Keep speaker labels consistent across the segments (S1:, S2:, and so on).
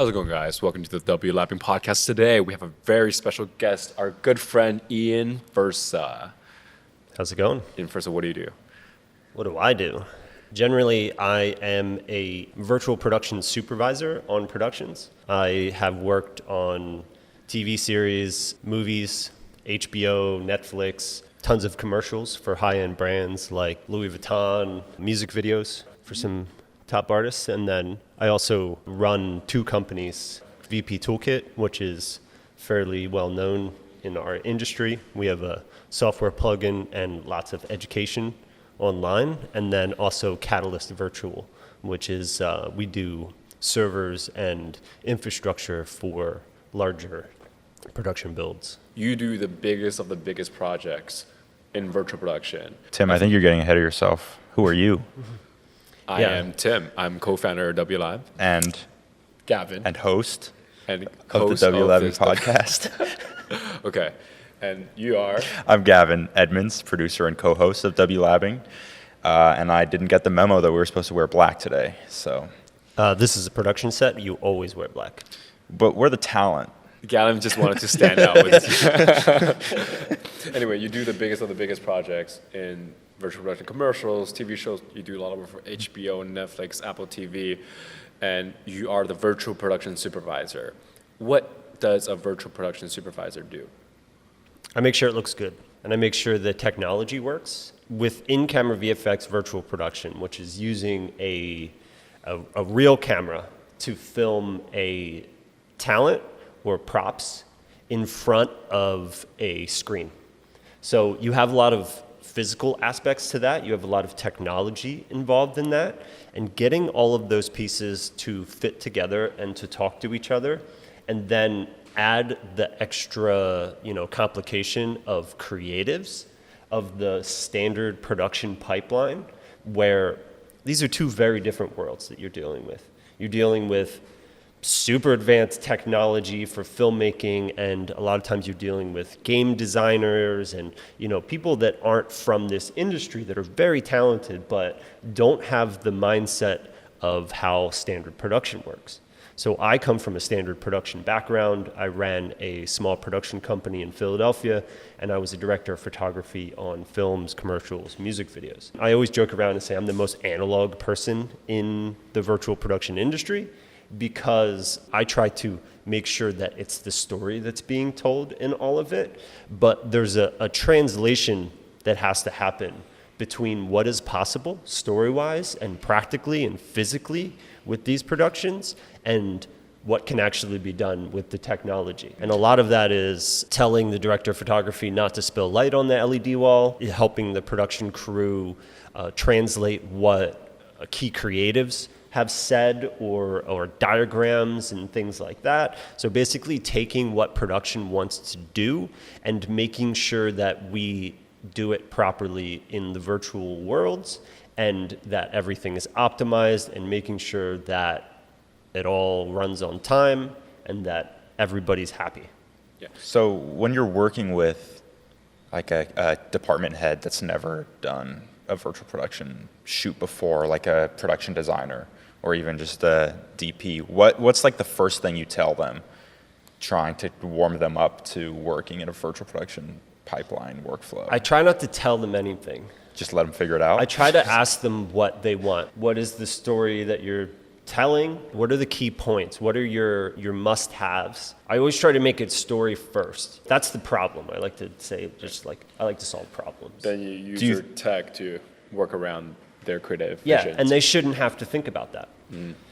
S1: How's it going, guys? Welcome to the WLab'ing podcast. Today, we have a very special guest, our good friend, Ian Fursa.
S2: How's it going?
S1: Ian Fursa, what do you do?
S2: What do I do? Generally, I am a virtual production supervisor on productions. I have worked on TV series, movies, HBO, Netflix, tons of commercials for high-end brands like Louis Vuitton, music videos for some top artists, and then I also run two companies, VP Toolkit, which is fairly well known in our industry. We have a software plugin and lots of education online, and then also Catalyst Virtual, which is we do servers and infrastructure for larger production builds.
S1: You do the biggest of the biggest projects in virtual production.
S3: Tim, I think you're getting ahead of yourself. Who are you?
S1: I am Tim. I'm co-founder of WLab.
S3: And
S1: Gavin.
S3: and host
S1: And
S3: of
S1: host
S3: the WLab'ing
S1: this
S3: podcast.
S1: Okay. And you are?
S3: I'm Gavin, Edmonds, producer and co-host of WLab'ing. And I didn't get the memo that we were supposed to wear black today. So,
S2: This is a production set. You always wear black.
S3: but we're the talent.
S1: Gavin just wanted to stand out with you. Anyway, you do the biggest of the biggest projects in virtual production, commercials, TV shows. You do a lot of work for HBO, Netflix, Apple TV, and you are the virtual production supervisor. What does a virtual production supervisor do?
S2: I make sure it looks good, and I make sure the technology works. With in-camera VFX virtual production, which is using a real camera to film a talent or props in front of a screen. So you have a lot of physical aspects to that. You have a lot of technology involved in that. And getting all of those pieces to fit together and to talk to each other, and then add the extra, complication of creatives, of the standard production pipeline, where these are two very different worlds that you're dealing with. You're dealing with super advanced technology for filmmaking, and a lot of times you're dealing with game designers and people that aren't from this industry that are very talented but don't have the mindset of how standard production works. So I come from a standard production background. I ran a small production company in Philadelphia, and I was a director of photography on films, commercials, music videos. I always joke around and say I'm the most analog person in the virtual production industry, because I try to make sure that it's the story that's being told in all of it, but there's a translation that has to happen between what is possible story-wise and practically and physically with these productions and what can actually be done with the technology. And a lot of that is telling the director of photography not to spill light on the LED wall, helping the production crew translate what key creatives have said, or diagrams and things like that. So basically taking what production wants to do and making sure that we do it properly in the virtual worlds, and that everything is optimized, and making sure that it all runs on time and that everybody's happy.
S1: Yeah.
S3: So when you're working with like a department head that's never done a virtual production shoot before, like a production designer, or even just a DP, what's like the first thing you tell them, trying to warm them up to working in a virtual production pipeline workflow?
S2: I try not to tell them anything.
S3: Just let them figure it out?
S2: I try to ask them what they want. What is the story that you're telling? What are the key points? What are your must-haves? I always try to make it story first. That's the problem. I like to say, I like to solve problems.
S1: Then you use your tech to work around their creative
S2: Yeah,
S1: visions.
S2: and they shouldn't have to think about that.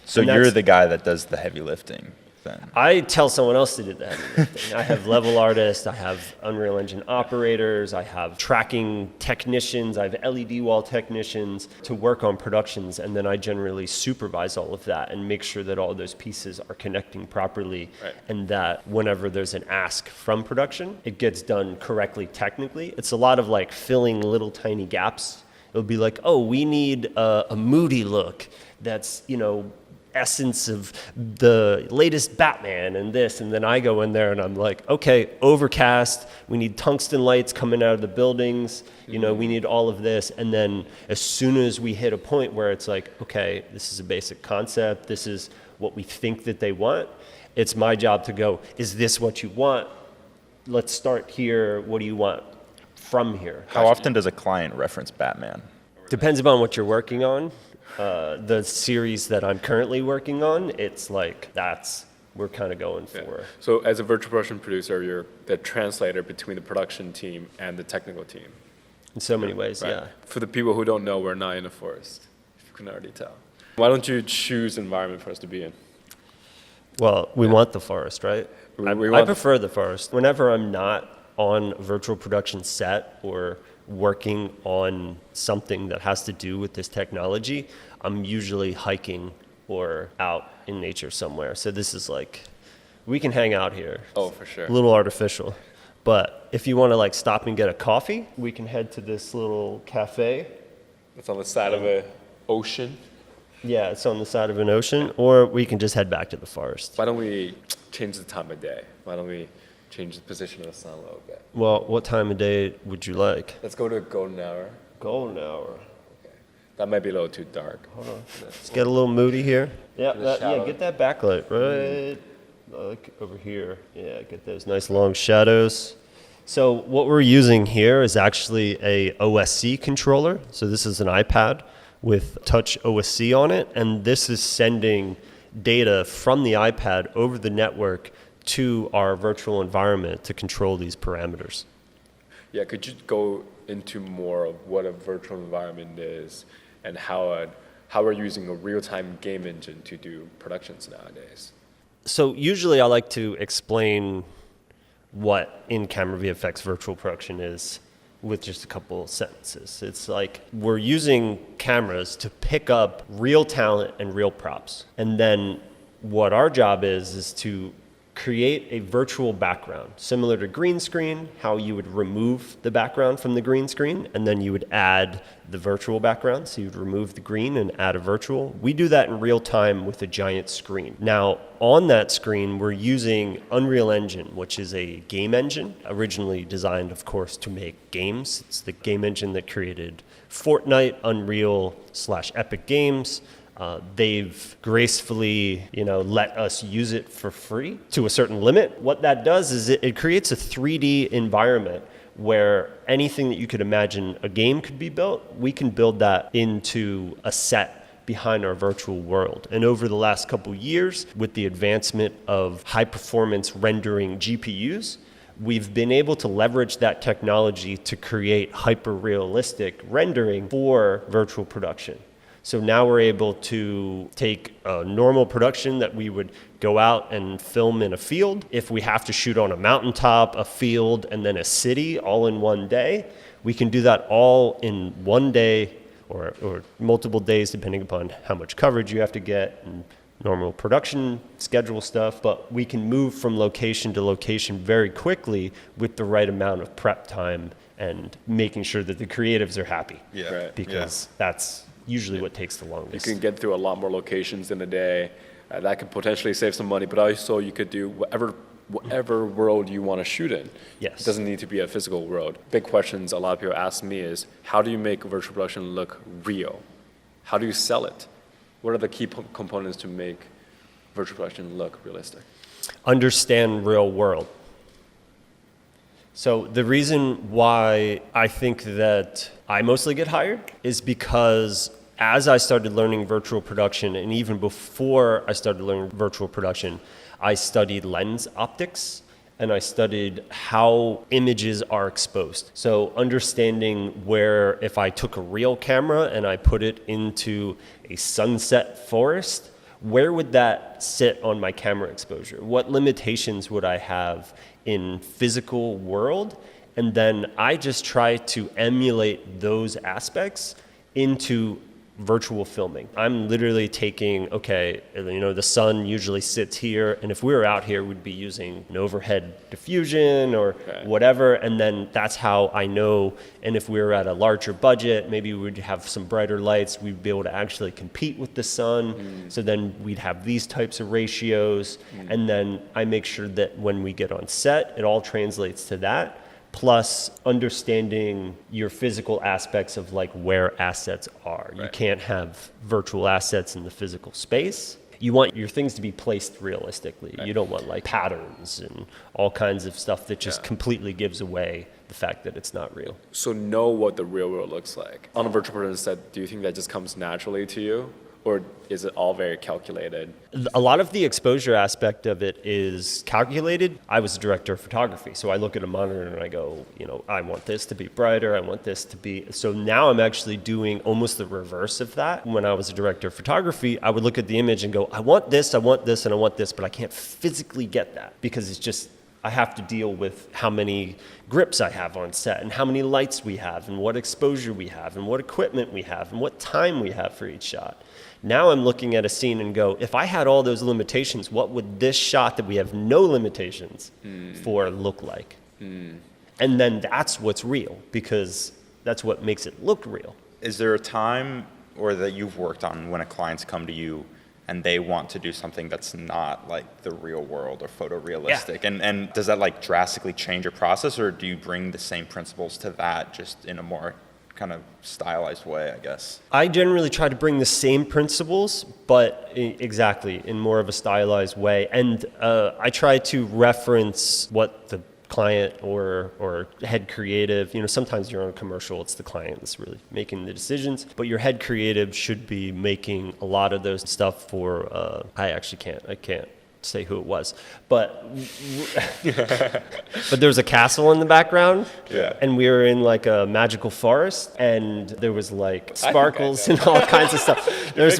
S3: So you're the guy that does the heavy lifting then?
S2: I tell someone else to do the heavy lifting. I have level artists, I have Unreal Engine operators, I have tracking technicians, I have LED wall technicians to work on productions, and then I generally supervise all of that and make sure that all those pieces are connecting properly,
S1: Right.
S2: and that whenever there's an ask from production, it gets done correctly technically. It's a lot of like filling little tiny gaps. It'll be like, oh, we need a moody look that's, essence of the latest Batman and this, and then I go in there and I'm like, okay, overcast, we need tungsten lights coming out of the buildings, we need all of this, and then as soon as we hit a point where it's like, okay, this is a basic concept, this is what we think that they want. It's my job to go, is this what you want? Let's start here. What do you want from here?
S3: How often does a client reference Batman?
S2: Depends upon what you're working on. The series that I'm currently working on, it's like we're kind of going for.
S1: So as a virtual production producer, you're the translator between the production team and the technical team.
S2: In so many ways,
S1: Right.
S2: yeah.
S1: For the people who don't know, we're not in a forest, if you can already tell. Why don't you choose an environment for us to be in?
S2: Well, we want the forest, right?
S1: We
S2: I
S1: want-
S2: prefer the forest. Whenever I'm not on a virtual production set or working on something that has to do with this technology, I'm usually hiking or out in nature somewhere. So this is like, we can hang out here.
S1: Oh, for sure.
S2: A little artificial. But if you want to like stop and get a coffee, we can head to this little cafe.
S1: It's on the side of an ocean.
S2: Yeah, it's on the side of an ocean, or we can just head back to the forest.
S1: Why don't we change the time of day? Why don't we change the position of the sun a little bit?
S2: Well, what time of day would you like?
S1: Let's go to a golden hour.
S2: Golden hour.
S1: Okay. That might be a little too dark.
S2: Hold on. Let's get a little moody here. Yeah,
S1: the shadow.
S2: get that backlight right like over here. Yeah, get those nice long shadows. So what we're using here is actually a OSC controller. So this is an iPad with touch OSC on it, and this is sending data from the iPad over the network to our virtual environment to control these parameters.
S1: Yeah, could you go into more of what a virtual environment is and how we're using a real-time game engine to do productions nowadays?
S2: So usually I like to explain what in-camera VFX virtual production is with just a couple sentences. It's like we're using cameras to pick up real talent and real props. And then what our job is to create a virtual background, similar to green screen, how you would remove the background from the green screen, and then you would add the virtual background. So you'd remove the green and add a virtual. We do that in real time with a giant screen. Now, on that screen, we're using Unreal Engine, which is a game engine, originally designed, of course, to make games. It's the game engine that created Fortnite, Unreal/Epic Games. They've gracefully, let us use it for free to a certain limit. What that does is it creates a 3D environment where anything that you could imagine a game could be built, we can build that into a set behind our virtual world. And over the last couple years, with the advancement of high-performance rendering GPUs, we've been able to leverage that technology to create hyper-realistic rendering for virtual production. So now we're able to take a normal production that we would go out and film in a field. If we have to shoot on a mountaintop, a field, and then a city all in one day, we can do that all in one day or multiple days, depending upon how much coverage you have to get and normal production schedule stuff. But we can move from location to location very quickly with the right amount of prep time and making sure that the creatives are happy.
S3: Yeah.
S1: Right.
S2: Because that's usually what takes the
S1: You
S2: longest.
S1: can get through a lot more locations in a day. That could potentially save some money, but also you could do whatever world you want to shoot in.
S2: Yes.
S1: It doesn't need to be a physical world. Big questions a lot of people ask me is, how do you make virtual production look real? How do you sell it? What are the key components to make virtual production look realistic?
S2: Understand real world. So the reason why I think that I mostly get hired is because as I started learning virtual production, and even before I started learning virtual production, I studied lens optics and I studied how images are exposed. So understanding where if I took a real camera and I put it into a sunset forest, where would that sit on my camera exposure? What limitations would I have in physical world? And then I just try to emulate those aspects into virtual filming. I'm literally taking, the sun usually sits here, and if we were out here, we'd be using an overhead diffusion or whatever, and then that's how I know, and if we were at a larger budget, maybe we'd have some brighter lights, we'd be able to actually compete with the sun, so then we'd have these types of ratios, and then I make sure that when we get on set, it all translates to that. Plus understanding your physical aspects of like where assets are. You can't have virtual assets in the physical space. You want your things to be placed realistically. You don't want like patterns and all kinds of stuff that just completely gives away the fact that it's not real.
S1: So know what the real world looks like. On a virtual production set, do you think that just comes naturally to you? Or is it all very calculated?
S2: A lot of the exposure aspect of it is calculated. I was a director of photography, so I look at a monitor and I go, I want this to be brighter, I want this to be... So now I'm actually doing almost the reverse of that. When I was a director of photography, I would look at the image and go, I want this, and I want this, but I can't physically get that because it's just... I have to deal with how many grips I have on set and how many lights we have and what exposure we have and what equipment we have and what time we have for each shot. Now I'm looking at a scene and go, if I had all those limitations, what would this shot that we have no limitations for look like? And then that's what's real, because that's what makes it look real.
S3: Is there a time or that you've worked on when a client's come to you and they want to do something that's not like the real world or photorealistic?
S2: Yeah.
S3: And does that like drastically change your process, or do you bring the same principles to that just in a more kind of stylized way, I guess?
S2: I generally try to bring the same principles, but exactly in more of a stylized way. And I try to reference what the client or head creative, sometimes you're on a commercial, it's the client that's really making the decisions, but your head creative should be making a lot of those stuff for, I can't say who it was, but but there was a castle in the background, and we were in like a magical forest, and there was like sparkles and all kinds of stuff. There's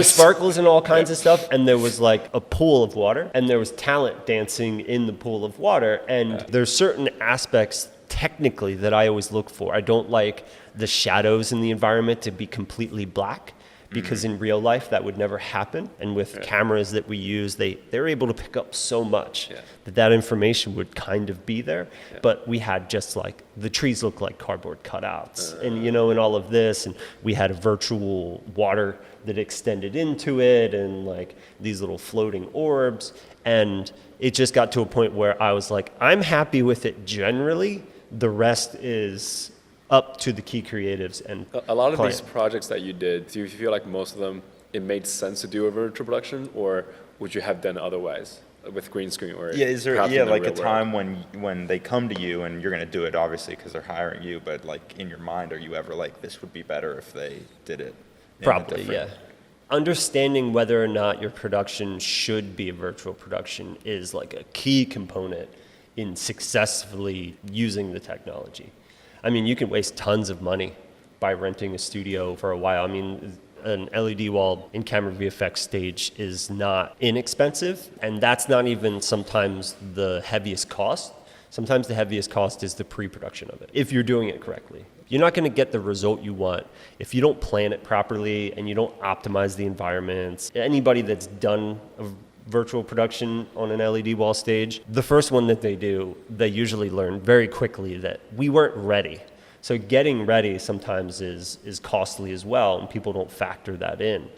S2: sparkles and all kinds of stuff, and there was like a pool of water, and there was talent dancing in the pool of water, and there's certain aspects technically that I always look for. I don't like the shadows in the environment to be completely black, because in real life that would never happen. And with cameras that we use, they're able to pick up so much that information would kind of be there. But we had just like, the trees look like cardboard cutouts and and all of this. And we had a virtual water that extended into it and like these little floating orbs. And it just got to a point where I was like, I'm happy with it generally. The rest is up to the key creatives and
S1: a lot of
S2: client.
S1: these projects that you did, do you feel like most of them, it made sense to do a virtual production, or would you have done otherwise with green screen? Or
S3: is there
S1: perhaps in the
S3: like a
S1: real
S3: time
S1: world?
S3: when they come to you and you're going to do it obviously because they're hiring you, but like in your mind, are you ever like, this would be better if they did it in a
S2: Probably,
S3: different...
S2: Understanding whether or not your production should be a virtual production is like a key component in successfully using the technology. I mean, you can waste tons of money by renting a studio for a while. I mean, an LED wall in camera VFX stage is not inexpensive, and that's not even sometimes the heaviest cost. Sometimes the heaviest cost is the pre-production of it, if you're doing it correctly. You're not going to get the result you want if you don't plan it properly and you don't optimize the environments. Anybody that's done a virtual production on an LED wall stage, the first one that they do, they usually learn very quickly that we weren't ready. So getting ready sometimes is costly as well, and people don't factor that in.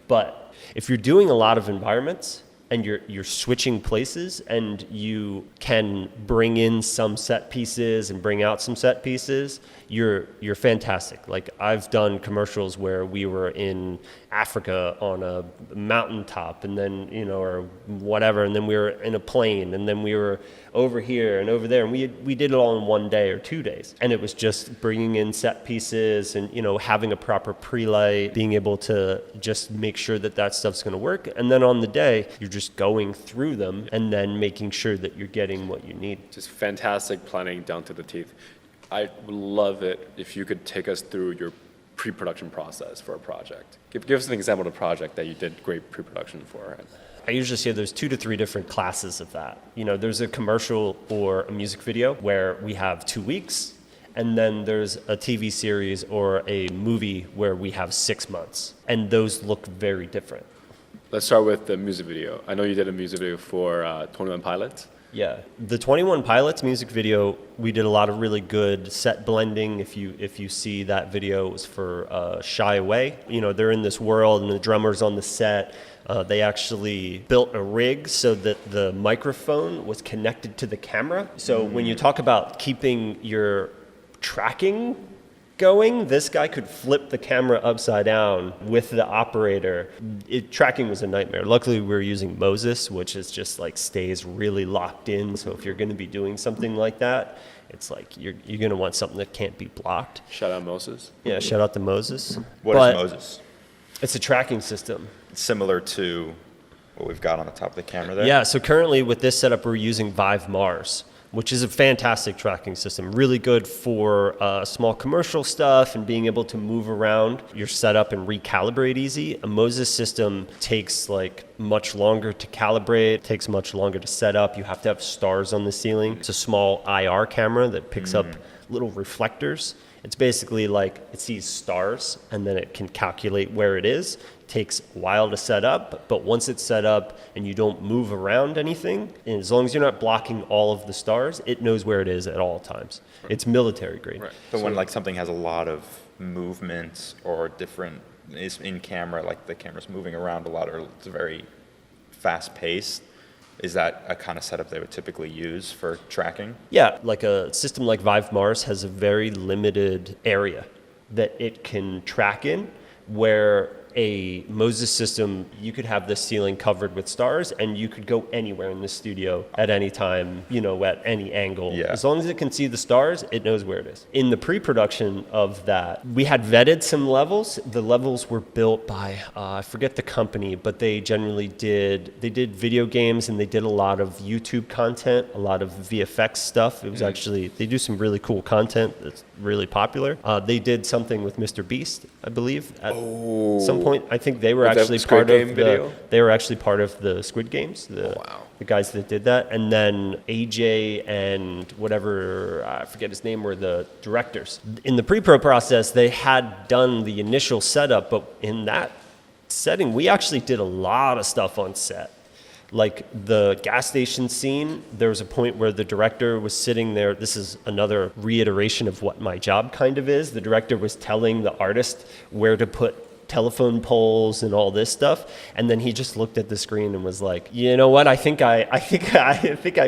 S2: But if you're doing a lot of environments and you're switching places and you can bring in some set pieces and bring out some set pieces, you're fantastic. Like I've done commercials where we were in Africa on a mountaintop and then, or whatever, and then we were in a plane, and then we were over here and over there, and we did it all in 1 day or 2 days. And it was just bringing in set pieces and, having a proper pre-light, being able to just make sure that stuff's going to work. And then on the day, you're just going through them and then making sure that you're getting what you need.
S1: Just fantastic planning down to the teeth. I would love it if you could take us through your pre-production process for a project. Give us an example of a project that you did great pre-production for.
S2: I usually say there's 2 to 3 different classes of that. There's a commercial or a music video where we have 2 weeks, and then there's a TV series or a movie where we have 6 months, and those look very different.
S1: Let's start with the music video. I know you did a music video for 21 Pilots.
S2: Yeah, the 21 Pilots music video, we did a lot of really good set blending. If you see that video, it was for Shy Away. They're in this world and the drummer's on the set. They actually built a rig so that the microphone was connected to the camera. So when you talk about keeping your tracking going. This guy could flip the camera upside down with the operator. Tracking was a nightmare. Luckily, we were using Moses, which is just like stays really locked in. So if you're going to be doing something like that, it's like you're going to want something that can't be blocked.
S1: Shout out Moses.
S2: Yeah, shout out to Moses.
S3: What is Moses?
S2: It's a tracking system.
S3: Similar to what we've got on the top of the camera there?
S2: Yeah, so currently with this setup, we're using Vive Mars, which is a fantastic tracking system. Really good for small commercial stuff and being able to move around your setup and recalibrate easy. A Moses system takes like much longer to calibrate, takes much longer to set up. You have to have stars on the ceiling. It's a small IR camera that picks up little reflectors. It's basically like it sees stars and then it can calculate where it is. Takes a while to set up, but once it's set up and you don't move around anything, and as long as you're not blocking all of the stars, it knows where it is at all times. Right. It's military grade.
S1: Right.
S3: But when like something has a lot of movement or different is in camera, like the camera's moving around a lot or it's very fast paced, is that a kind of setup they would typically use for tracking?
S2: Yeah, like a system like Vive Mars has a very limited area that it can track in, where a Moses system, you could have the ceiling covered with stars and you could go anywhere in the studio at any time, at any angle.
S3: Yeah.
S2: As long as it can see the stars, it knows where it is. In the pre-production of that, we had vetted some levels. The levels were built by, I forget the company, but they generally did video games and they did a lot of YouTube content, a lot of VFX stuff. It was actually, they do some really cool content that's really popular. They did something with Mr. Beast, I believe, at some point. I think they were
S1: With
S2: actually
S1: the Squid
S2: part of
S1: Game video?
S2: they were actually part of the Squid Games,
S1: wow.
S2: the guys that did that. And then AJ and whatever, I forget his name, were the directors. In the pre-pro process, they had done the initial setup, but in that setting, we actually did a lot of stuff on set. Like the gas station scene, there was a point where the director was sitting there. This is another reiteration of what my job kind of is. The director was telling the artist where to put telephone poles and all this stuff, and then he just looked at the screen and was like, you know what, I think I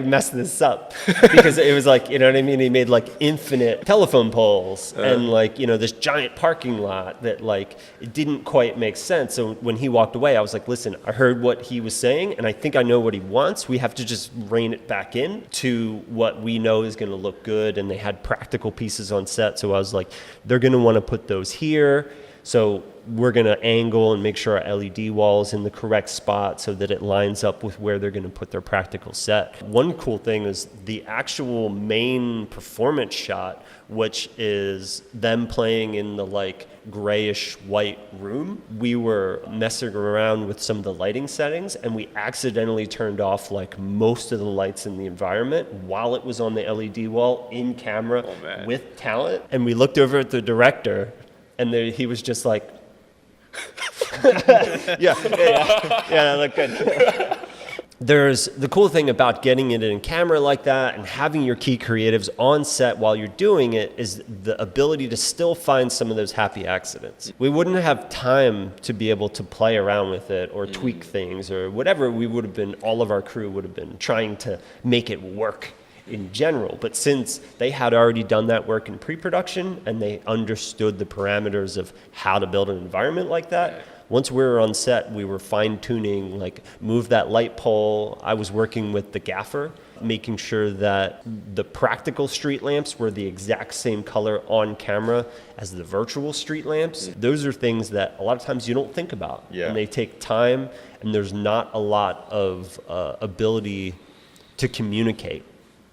S2: messed this up. Because it was like, you know what I mean, he made like infinite telephone poles and like, this giant parking lot that like it didn't quite make sense. So when he walked away, I was like, listen, I heard what he was saying and I think I know what he wants. We have to just rein it back in to what we know is going to look good. And they had practical pieces on set, so I was like, they're going to want to put those here. So we're going to angle and make sure our LED wall is in the correct spot so that it lines up with where they're going to put their practical set. One cool thing is the actual main performance shot, which is them playing in the like grayish white room. We were messing around with some of the lighting settings and we accidentally turned off like most of the lights in the environment while it was on the LED wall in camera with talent. And we looked over at the director and he was just like, yeah, that looked good. There's the cool thing about getting it in camera like that and having your key creatives on set while you're doing it is the ability to still find some of those happy accidents. We wouldn't have time to be able to play around with it or tweak things or whatever. All of our crew would have been trying to make it work in general. But since they had already done that work in pre-production and they understood the parameters of how to build an environment like that, once we were on set, we were fine-tuning, like move that light pole. I was working with the gaffer, making sure that the practical street lamps were the exact same color on camera as the virtual street lamps. Those are things that a lot of times you don't think about.
S3: Yeah.
S2: And they take time, and there's not a lot of ability to communicate.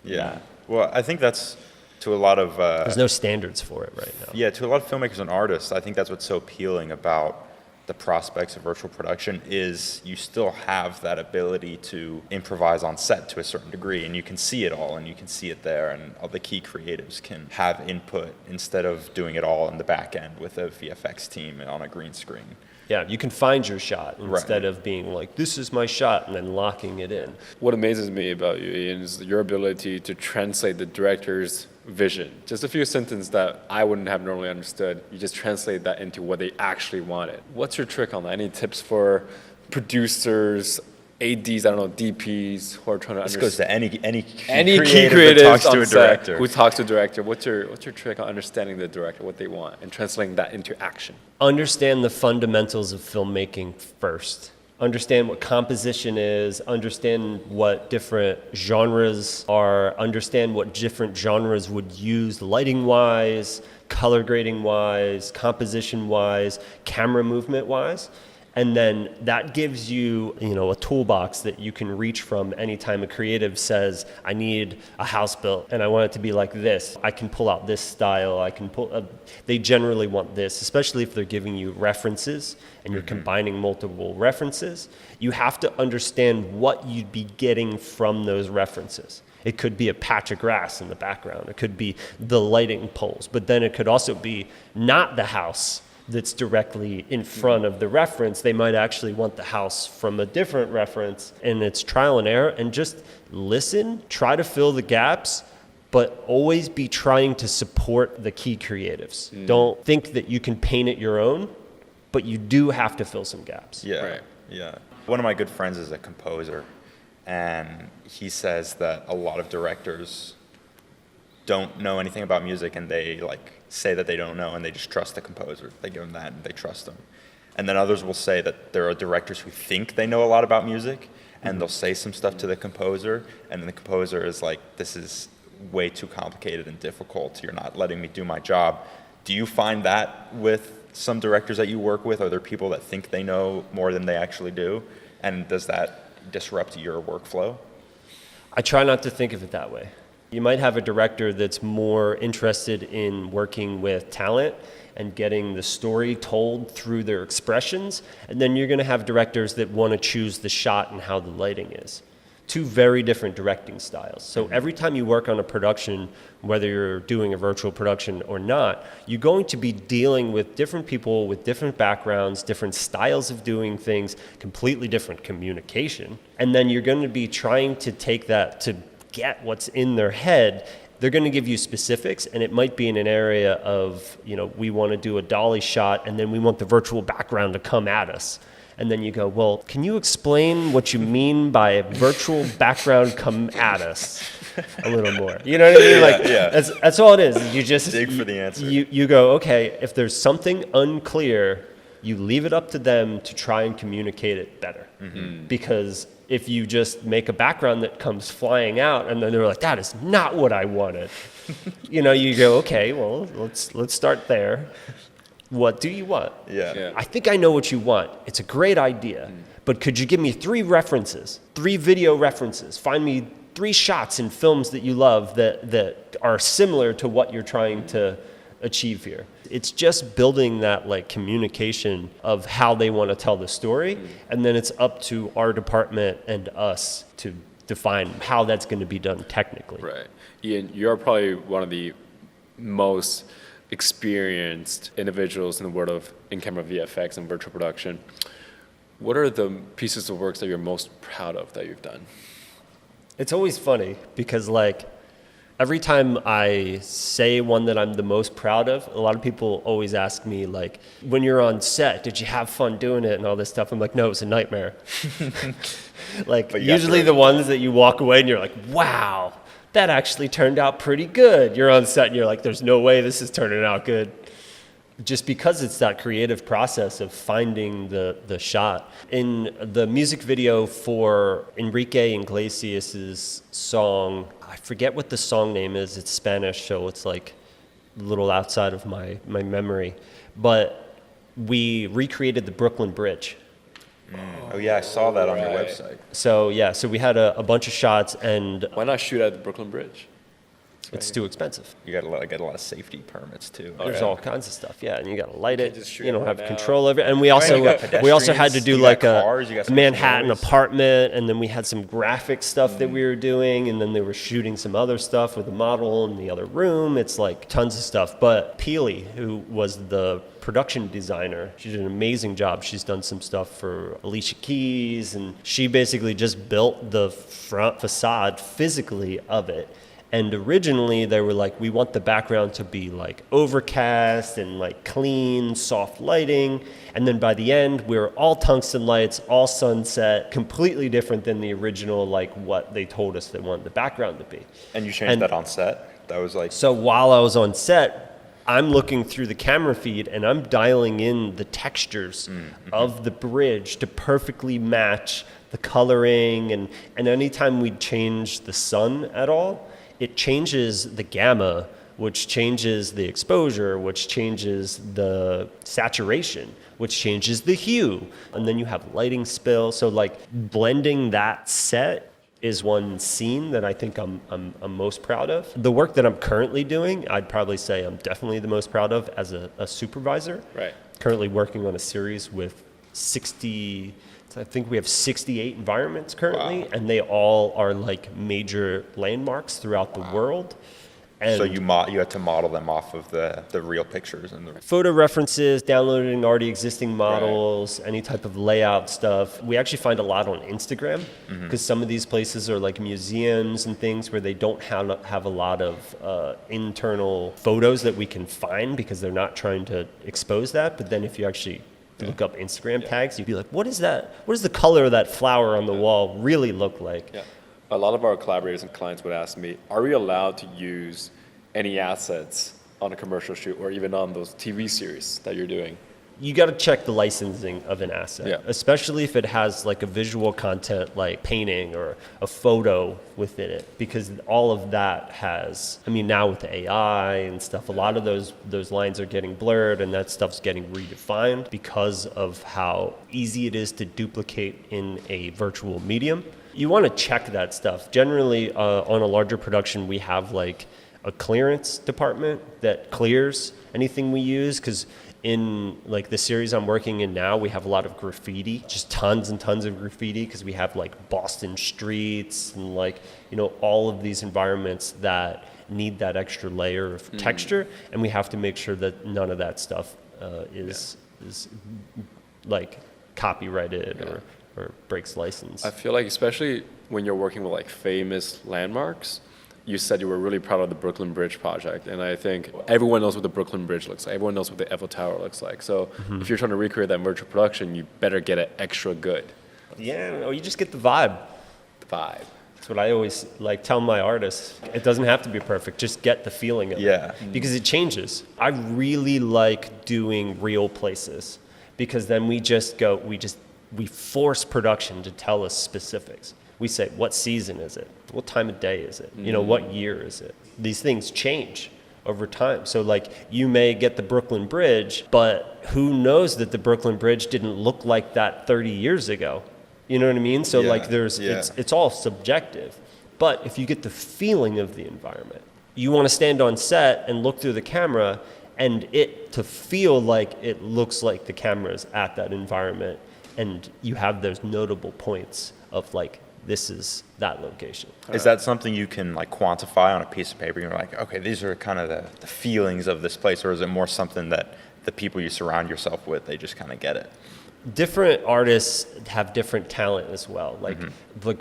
S3: Yeah. Well, I think that's to a lot of...
S2: there's no standards for it right now.
S3: Yeah, to a lot of filmmakers and artists, I think that's what's so appealing about the prospects of virtual production is you still have that ability to improvise on set to a certain degree, and you can see it all, and you can see it there, and all the key creatives can have input instead of doing it all in the back end with a VFX team on a green screen.
S2: Yeah, you can find your shot instead of being like, this is my shot, and then locking it in.
S1: What amazes me about you, Ian, is your ability to translate the director's vision. Just a few sentences that I wouldn't have normally understood. You just translate that into what they actually wanted. What's your trick on that? Any tips for producers ADs, I don't know, DPs who are trying to
S3: This
S1: understand.
S3: goes to any
S1: Key
S3: creative that talks
S1: creatives
S3: to
S1: on
S3: a
S1: set
S3: director.
S1: who talks to a director. What's your trick on understanding the director, what they want, and translating that into action?
S2: Understand the fundamentals of filmmaking first. Understand what composition is, understand what different genres are, understand what different genres would use lighting-wise, color grading-wise, composition-wise, camera movement-wise. And then that gives you, a toolbox that you can reach from anytime a creative says, I need a house built and I want it to be like this. I can pull out this style. They generally want this, especially if they're giving you references and you're combining multiple references. You have to understand what you'd be getting from those references. It could be a patch of grass in the background. It could be the lighting poles, but then it could also be not the house that's directly in front of the reference. They might actually want the house from a different reference, and it's trial and error, and just listen, try to fill the gaps, but always be trying to support the key creatives. Don't think that you can paint it your own, but you do have to fill some gaps.
S3: Yeah,
S1: Right.
S3: yeah. One of my good friends is a composer, and he says that a lot of directors don't know anything about music, and they say that they don't know, and they just trust the composer. They give them that, and they trust them. And then others will say that there are directors who think they know a lot about music, and they'll say some stuff to the composer, and then the composer is like, this is way too complicated and difficult. You're not letting me do my job. Do you find that with some directors that you work with? Are there people that think they know more than they actually do? And does that disrupt your workflow?
S2: I try not to think of it that way. You might have a director that's more interested in working with talent and getting the story told through their expressions, and then you're going to have directors that want to choose the shot and how the lighting is. Two very different directing styles. So every time you work on a production, whether you're doing a virtual production or not, you're going to be dealing with different people with different backgrounds, different styles of doing things, completely different communication. And then you're going to be trying to take that to get what's in their head. They're going to give you specifics, and it might be in an area of, we want to do a dolly shot, and then we want the virtual background to come at us. And then you go, well, can you explain what you mean by virtual background come at us a little more? You know what I mean?
S3: Yeah.
S2: That's all it is. You just
S3: Dig for the answer.
S2: You go, okay, if there's something unclear, you leave it up to them to try and communicate it better. Because if you just make a background that comes flying out and then they're like, that is not what I wanted. You go, okay, well, let's start there. What do you want?
S3: Yeah.
S2: I think I know what you want. It's a great idea. But could you give me 3 references, 3 video references? Find me 3 shots in films that you love that are similar to what you're trying to achieve here. It's just building that communication of how they want to tell the story, and then it's up to our department and us to define how that's going to be done technically.
S1: Right. Ian, you're probably one of the most experienced individuals in the world of in-camera VFX and virtual production. What are the pieces of work that you're most proud of that you've done?
S2: It's always funny because every time I say one that I'm the most proud of, a lot of people always ask me, when you're on set, did you have fun doing it and all this stuff? I'm like, no, it was a nightmare. Usually the ones that you walk away and you're like, wow, that actually turned out pretty good. You're on set and you're like, there's no way this is turning out good. Just because it's that creative process of finding the shot. In the music video for Enrique Iglesias' song, I forget what the song name is. It's Spanish, so it's a little outside of my memory. But we recreated the Brooklyn Bridge.
S3: Oh yeah, I saw that on your
S1: Right.
S3: website.
S2: So we had a bunch of shots, and
S1: Why not shoot at the Brooklyn Bridge?
S2: it's too expensive.
S3: You got to get a lot of safety permits too.
S2: There's all kinds of stuff, yeah, and you got to light it.
S1: just shoot
S2: You don't have
S1: everyone
S2: control
S1: out.
S2: over it, and we
S3: you
S2: also
S3: got
S2: we also had to
S3: pedestrians,
S2: do
S3: you got cars, you got
S2: a
S3: so much
S2: Manhattan
S3: noise.
S2: apartment, and then we had some graphic stuff that we were doing, and then they were shooting some other stuff with the model in the other room. It's tons of stuff. But Peely, who was the production designer, she did an amazing job. She's done some stuff for Alicia Keys, and she basically just built the front facade physically of it. And originally they were like, we want the background to be like overcast and like clean, soft lighting. And then by the end, we were all tungsten lights, all sunset, completely different than the original, like what they told us they wanted the background to be.
S3: And you changed that on set? That was like...
S2: So while I was on set, I'm looking through the camera feed and I'm dialing in the textures of the bridge to perfectly match the coloring. And anytime we change the sun at all, it changes the gamma, which changes the exposure, which changes the saturation, which changes the hue. And then you have lighting spill. So like blending that set is one scene that I think I'm most proud of. The work that I'm currently doing, I'd probably say I'm definitely the most proud of as a supervisor.
S1: Right.
S2: Currently working on a series with 60, I think we have 68 environments currently,
S3: Wow.
S2: and they all are like major landmarks throughout the world. And
S3: So you had to model them off of the real pictures and the...
S2: photo references, downloading already existing models, any type of layout stuff. We actually find a lot on Instagram because some of these places are like museums and things where they don't have a lot of internal photos that we can find because they're not trying to expose that. But then if you actually look up Instagram tags, you'd be like, what is that? What does the color of that flower on the wall really look like?
S1: Yeah. A lot of our collaborators and clients would ask me, are we allowed to use any assets on a commercial shoot or even on those TV series that you're doing?
S2: You got to check the licensing of an asset,
S1: Yeah.
S2: especially if it has like a visual content like painting or a photo within it, because all of that has, I mean, now with the AI and stuff, a lot of those lines are getting blurred and that stuff's getting redefined because of how easy it is to duplicate in a virtual medium. You want to check that stuff. Generally, on a larger production, we have like a clearance department that clears anything we use, because in like the series I'm working in now, we have a lot of graffiti, just tons and tons of graffiti, because we have like Boston streets and like, you know, all of these environments that need that extra layer of texture, and we have to make sure that none of that stuff is like copyrighted or breaks license.
S1: I feel like especially when you're working with like famous landmarks, you said you were really proud of the Brooklyn Bridge project, and I think everyone knows what the Brooklyn Bridge looks like. Everyone knows what the Eiffel Tower looks like. So if you're trying to recreate that in virtual production, you better get it extra good.
S2: Yeah, no, you just get the vibe.
S1: The vibe.
S2: That's what I always like tell my artists. It doesn't have to be perfect. Just get the feeling of
S3: Yeah.
S2: it. Because it changes. I really like doing real places, because then we force production to tell us specifics. We say, what season is it? What time of day is it? You know, what year is it? These things change over time. So like you may get the Brooklyn Bridge, but who knows that the Brooklyn Bridge didn't look like that 30 years ago? You know what I mean? So
S3: Yeah,
S2: like
S3: yeah.
S2: it's all subjective. But if you get the feeling of the environment, you want to stand on set and look through the camera and it to feel like it looks like the camera's at that environment, and you have those notable points of like, this is that location.
S3: Is that something you can like quantify on a piece of paper? You're like, okay, these are kind of the feelings of this place, or is it more something that the people you surround yourself with, they just kind of get it?
S2: Different artists have different talent as well. Like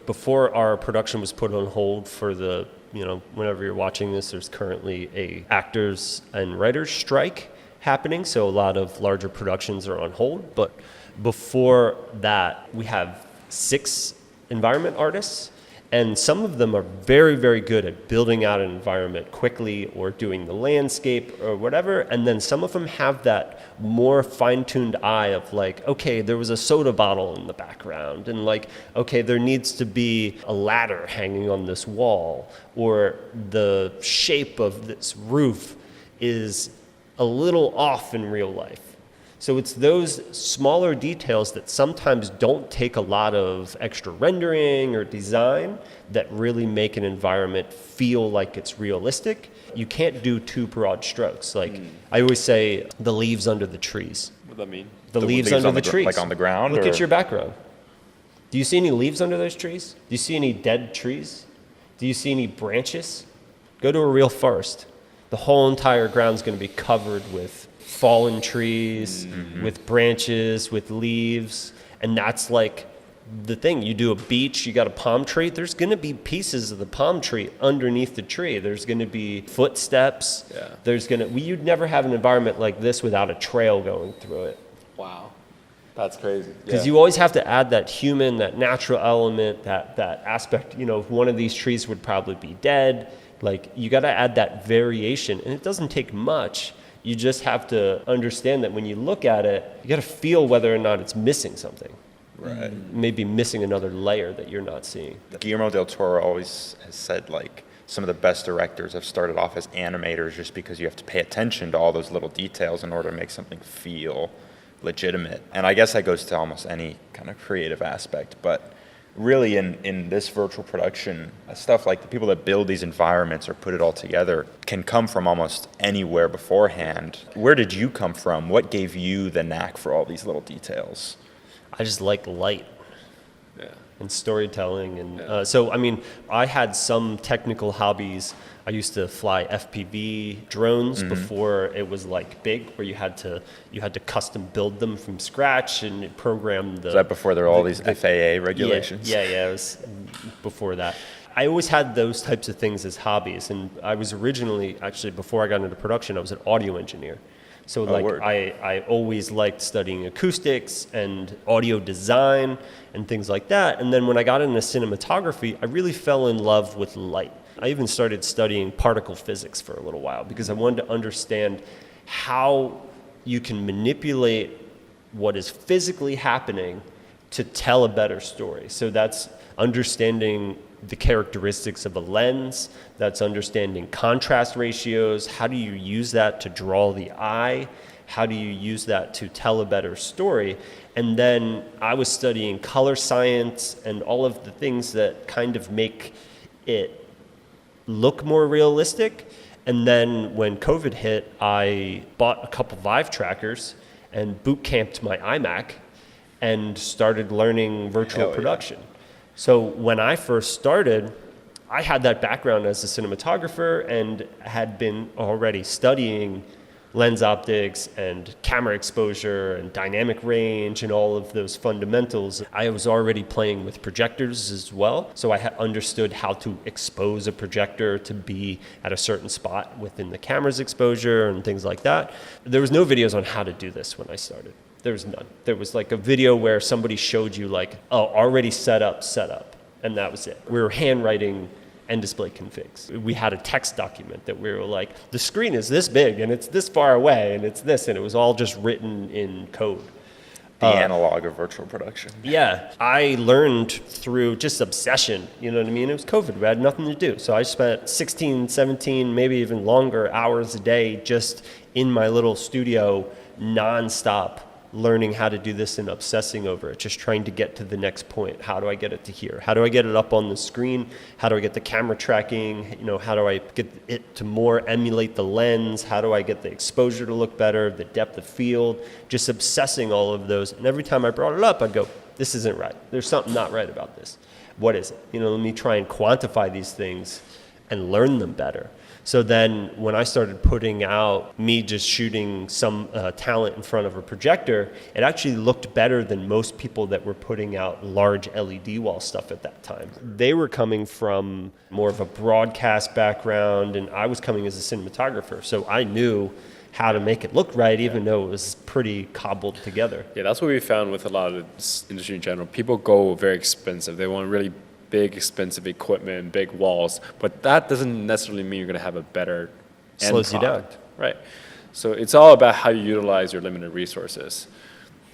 S2: before our production was put on hold for the, you know, whenever you're watching this, there's currently a actors and writers strike happening. So a lot of larger productions are on hold. But before that, we have 6 environment artists, and some of them are very, very good at building out an environment quickly or doing the landscape or whatever. And then some of them have that more fine-tuned eye of like, okay, there was a soda bottle in the background, and like, okay, there needs to be a ladder hanging on this wall, or the shape of this roof is a little off in real life. So it's those smaller details that sometimes don't take a lot of extra rendering or design that really make an environment feel like it's realistic. You can't do too broad strokes. Like I always say, the leaves under the trees.
S1: What does that mean?
S2: The leaves under the trees.
S3: Like on the ground?
S2: Look
S3: or?
S2: at your background. Do you see any leaves under those trees? Do you see any dead trees? Do you see any branches? Go to a real forest. The whole entire ground's going to be covered with fallen trees, with branches, with leaves, and that's like the thing. You do a beach, you got a palm tree, there's going to be pieces of the palm tree underneath the tree. There's going to be footsteps.
S1: Yeah.
S2: You'd never have an environment like this without a trail going through it.
S1: Wow. That's crazy.
S2: Because you always have to add that human, that natural element, that aspect. You know, one of these trees would probably be dead. Like, you got to add that variation, and it doesn't take much. You just have to understand that when you look at it, you got to feel whether or not it's missing something.
S3: Right.
S2: Maybe missing another layer that you're not seeing.
S3: Guillermo del Toro always has said, like, some of the best directors have started off as animators just because you have to pay attention to all those little details in order to make something feel legitimate. And I guess that goes to almost any kind of creative aspect. But really in this virtual production stuff, like the people that build these environments or put it all together can come from almost anywhere beforehand. Where did you come from? What gave you the knack for all these little details?
S2: I just like light.
S1: Yeah.
S2: And storytelling. And so, I mean, I had some technical hobbies. I used to fly FPV drones before it was like big, where you had to custom build them from scratch and program the.
S3: Is that before there were all these FAA regulations?
S2: Yeah, it was before that. I always had those types of things as hobbies, and I was originally, actually, before I got into production, I was an audio engineer. So I always liked studying acoustics and audio design and things like that. And then when I got into cinematography, I really fell in love with light. I even started studying particle physics for a little while because I wanted to understand how you can manipulate what is physically happening to tell a better story. So that's understanding the characteristics of a lens, that's understanding contrast ratios, how do you use that to draw the eye, how do you use that to tell a better story. And then I was studying color science and all of the things that kind of make it look more realistic. And then when COVID hit, I bought a couple Vive trackers and boot camped my iMac and started learning virtual production. So when I first started, I had that background as a cinematographer and had been already studying lens optics and camera exposure and dynamic range and all of those fundamentals. I was already playing with projectors as well, so I understood how to expose a projector to be at a certain spot within the camera's exposure and things like that. There was no videos on how to do this when I started. There was none. There was like a video where somebody showed you like, already set up, and that was it. We were handwriting and display configs. We had a text document that we were like, the screen is this big and it's this far away and it's this, and it was all just written in code.
S3: The analog of virtual production.
S2: Yeah, I learned through just obsession, you know what I mean? It was COVID, we had nothing to do. So I spent 16, 17, maybe even longer hours a day just in my little studio nonstop, learning how to do this and obsessing over it, just trying to get to the next point. How do I get it to here? How do I get it up on the screen? How do I get the camera tracking? You know, how do I get it to more emulate the lens? How do I get the exposure to look better, the depth of field? Just obsessing all of those. And every time I brought it up, I'd go, this isn't right. There's something not right about this. What is it? You know, let me try and quantify these things and learn them better. So then when I started putting out me just shooting some talent in front of a projector, it actually looked better than most people that were putting out large LED wall stuff at that time. They were coming from more of a broadcast background, and I was coming as a cinematographer. So I knew how to make it look right, even though it was pretty cobbled together.
S1: Yeah, that's what we found with a lot of this industry in general. People go very expensive. They want really big, expensive equipment, big walls, but that doesn't necessarily mean you're going to have a better end
S2: Slows you down.
S1: product. Right. So it's all about how you utilize your limited resources.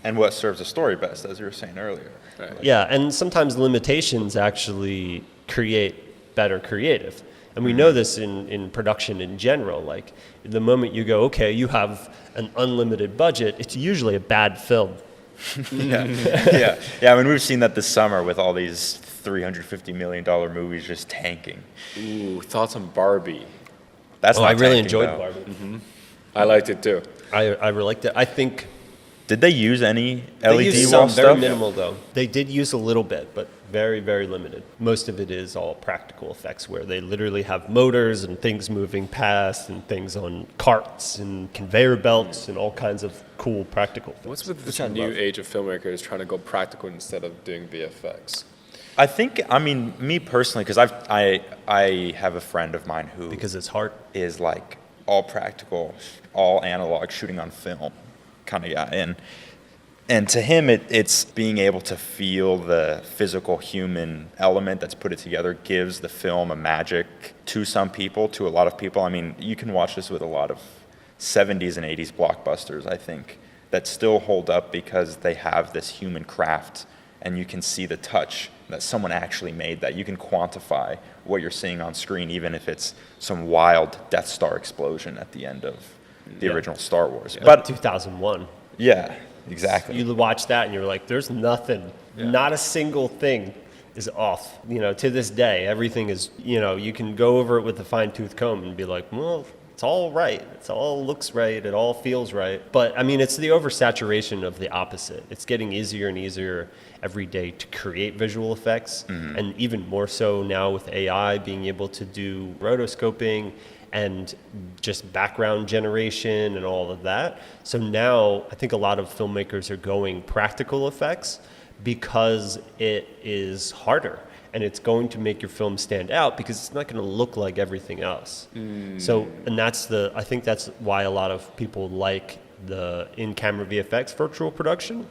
S3: And what serves a story best, as you were saying earlier.
S1: Right.
S2: Yeah, and sometimes limitations actually create better creative. And we know this in production in general. Like, the moment you go, okay, you have an unlimited budget, it's usually a bad film.
S3: Yeah. I mean, we've seen that this summer with all these $350 million movies just tanking.
S1: Ooh, thoughts on Barbie?
S3: That's not
S2: I really
S3: tanking,
S2: enjoyed
S3: though.
S2: Barbie.
S1: Mm-hmm. I liked it too.
S2: I really liked it. I think
S3: Did they use any
S2: they
S3: LED
S2: used
S3: wall
S2: some very
S3: stuff?
S2: minimal though. They did use a little bit, but very, very limited. Most of it is all practical effects where they literally have motors and things moving past and things on carts and conveyor belts and all kinds of cool practical things.
S1: What's with this new age of filmmakers trying to go practical instead of doing VFX?
S3: I think, I mean, me personally, because I have a friend of mine who
S2: Because it's hard.
S3: is like all practical, all analog, shooting on film kind of guy. And to him, it's being able to feel the physical human element that's put it together gives the film a magic to some people, to a lot of people. I mean, you can watch this with a lot of 70s and 80s blockbusters, I think, that still hold up because they have this human craft, and you can see the touch that someone actually made that. You can quantify what you're seeing on screen, even if it's some wild Death Star explosion at the end of the original Star Wars.
S2: Yeah.
S3: But
S2: 2001.
S3: yeah, exactly.
S2: You watch that and you're like, there's nothing, not a single thing is off. You know, to this day, everything is, you know, you can go over it with a fine-tooth comb and be like, well, it's all right. It all looks right. It all feels right. But I mean, it's the oversaturation of the opposite. It's getting easier and easier every day to create visual effects. And even more so now with AI being able to do rotoscoping and just background generation and all of that. So now I think a lot of filmmakers are going practical effects because it is harder. And it's going to make your film stand out because it's not going to look like everything else. So, and I think that's why a lot of people like the in-camera VFX virtual production,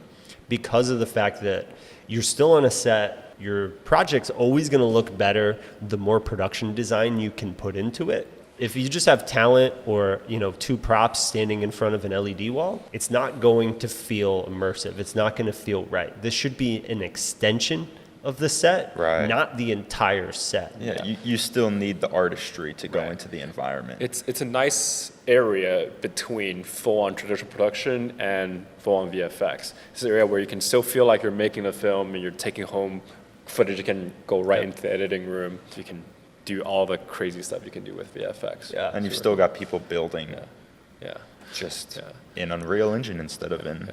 S2: because of the fact that you're still on a set, your project's always going to look better the more production design you can put into it. If you just have talent or, you know, two props standing in front of an LED wall, it's not going to feel immersive. It's not going to feel right. This should be an extension of the set,
S3: Right.
S2: not the entire set.
S3: Yeah, you still need the artistry to go into the environment.
S1: It's a nice area between full-on traditional production and full-on VFX. It's an area where you can still feel like you're making a film and you're taking home footage. You can go right into the editing room. You can do all the crazy stuff you can do with VFX.
S2: Yeah.
S3: And you've still got people building
S1: Yeah.
S3: just in Unreal Engine instead of in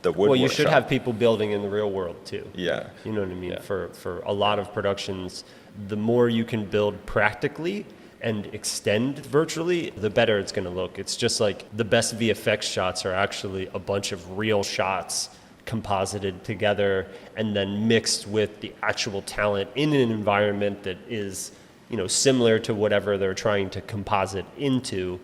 S3: the wood
S2: Well, you
S3: workshop.
S2: should have people building in the real world too.
S3: Yeah.
S2: You know what I mean?
S1: Yeah.
S2: For a lot of productions, the more you can build practically and extend virtually, the better it's going to look. It's just like the best VFX shots are actually a bunch of real shots composited together and then mixed with the actual talent in an environment that is, you know, similar to whatever they're trying to composite into.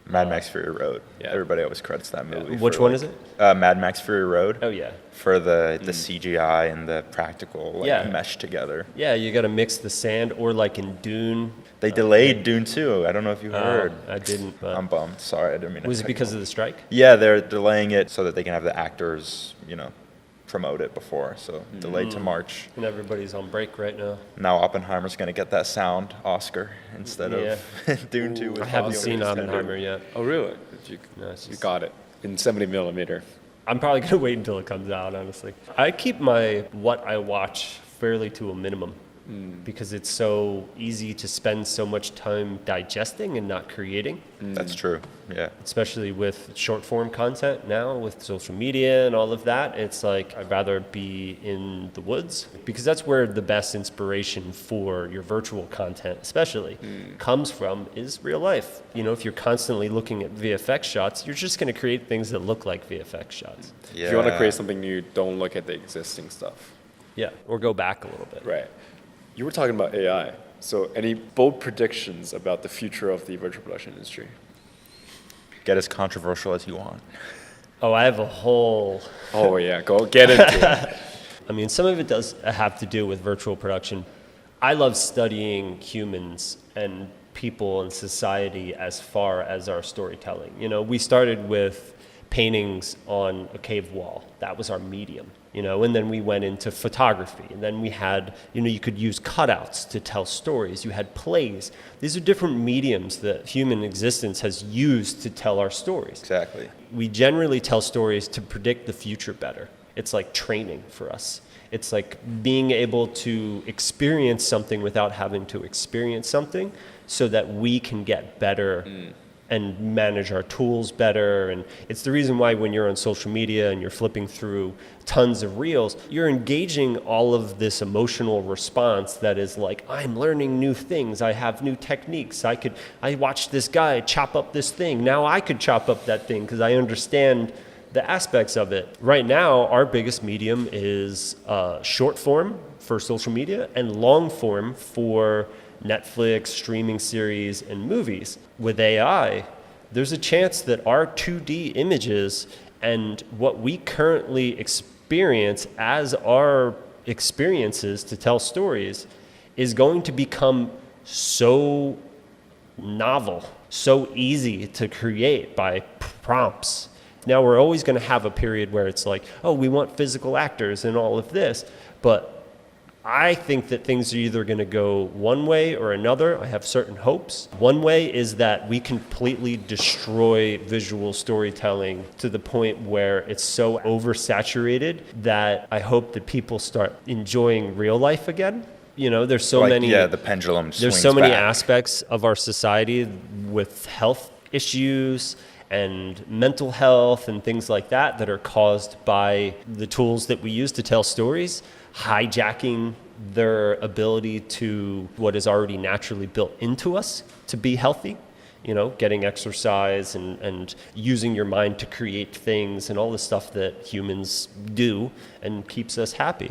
S3: Mad Max Fury Road.
S1: Yeah.
S3: Everybody always credits that movie.
S2: Which
S3: for,
S2: one
S3: like,
S2: is it?
S3: Mad Max Fury Road.
S2: Oh, yeah.
S3: For the CGI and the practical mesh together.
S2: Yeah, you got to mix the sand, or like in Dune.
S3: They delayed Dune 2. I don't know if you heard.
S2: I didn't. But
S3: I'm bummed. Sorry, I didn't mean to.
S2: was it
S3: cut
S2: because
S3: you
S2: of the strike?
S3: Yeah, they're delaying it so that they can have the actors, you know, promote it before. So delayed to March.
S2: And everybody's on break right now.
S3: Now Oppenheimer's going to get that sound Oscar instead of Dune 2. With
S2: I haven't
S3: Oscar
S2: seen
S3: contender.
S2: Oppenheimer yet.
S1: Oh, really? You,
S2: No, it's
S1: you
S2: just-
S1: got it in 70 millimeter.
S2: I'm probably going to wait until it comes out, honestly. I keep what I watch fairly to a minimum because it's so easy to spend so much time digesting and not creating,
S3: That's true. Yeah.
S2: especially with short form content now with social media and all of that. It's like I'd rather be in the woods because that's where the best inspiration for your virtual content especially comes from is real life. You know, if you're constantly looking at VFX shots, you're just going to create things that look like VFX shots.
S3: Yeah.
S1: If you want to create something new, don't look at the existing stuff.
S2: Yeah, or go back a little bit.
S1: Right. You were talking about AI. So any bold predictions about the future of the virtual production industry?
S3: Get as controversial as you want.
S2: Oh, I have a whole...
S1: Oh, yeah. Go get into it.
S2: I mean, some of it does have to do with virtual production. I love studying humans and people and society as far as our storytelling. You know, we started with paintings on a cave wall. That was our medium, you know, and then we went into photography. And then we had, you know, you could use cutouts to tell stories. You had plays. These are different mediums that human existence has used to tell our stories.
S3: Exactly.
S2: We generally tell stories to predict the future better. It's like training for us. It's like being able to experience something without having to experience something so that we can get better and manage our tools better. And it's the reason why when you're on social media and you're flipping through tons of reels, you're engaging all of this emotional response that is like, I'm learning new things, I have new techniques, I watched this guy chop up this thing, now I could chop up that thing because I understand the aspects of it. Right now, our biggest medium is short form for social media and long form for Netflix, streaming series, and movies. With AI, there's a chance that our 2D images and what we currently experience as our experiences to tell stories is going to become so novel, so easy to create by prompts. Now, we're always going to have a period where it's like, oh, we want physical actors and all of this, but I think that things are either going to go one way or another. I have certain hopes. One way is that we completely destroy visual storytelling to the point where it's so oversaturated that I hope that people start enjoying real life again. You know, there's so many.
S3: Yeah, the pendulum swings
S2: There's so many
S3: back.
S2: aspects of our society with health issues and mental health and things like that that are caused by the tools that we use to tell stories, hijacking their ability to what is already naturally built into us to be healthy, you know, getting exercise and using your mind to create things and all the stuff that humans do and keeps us happy.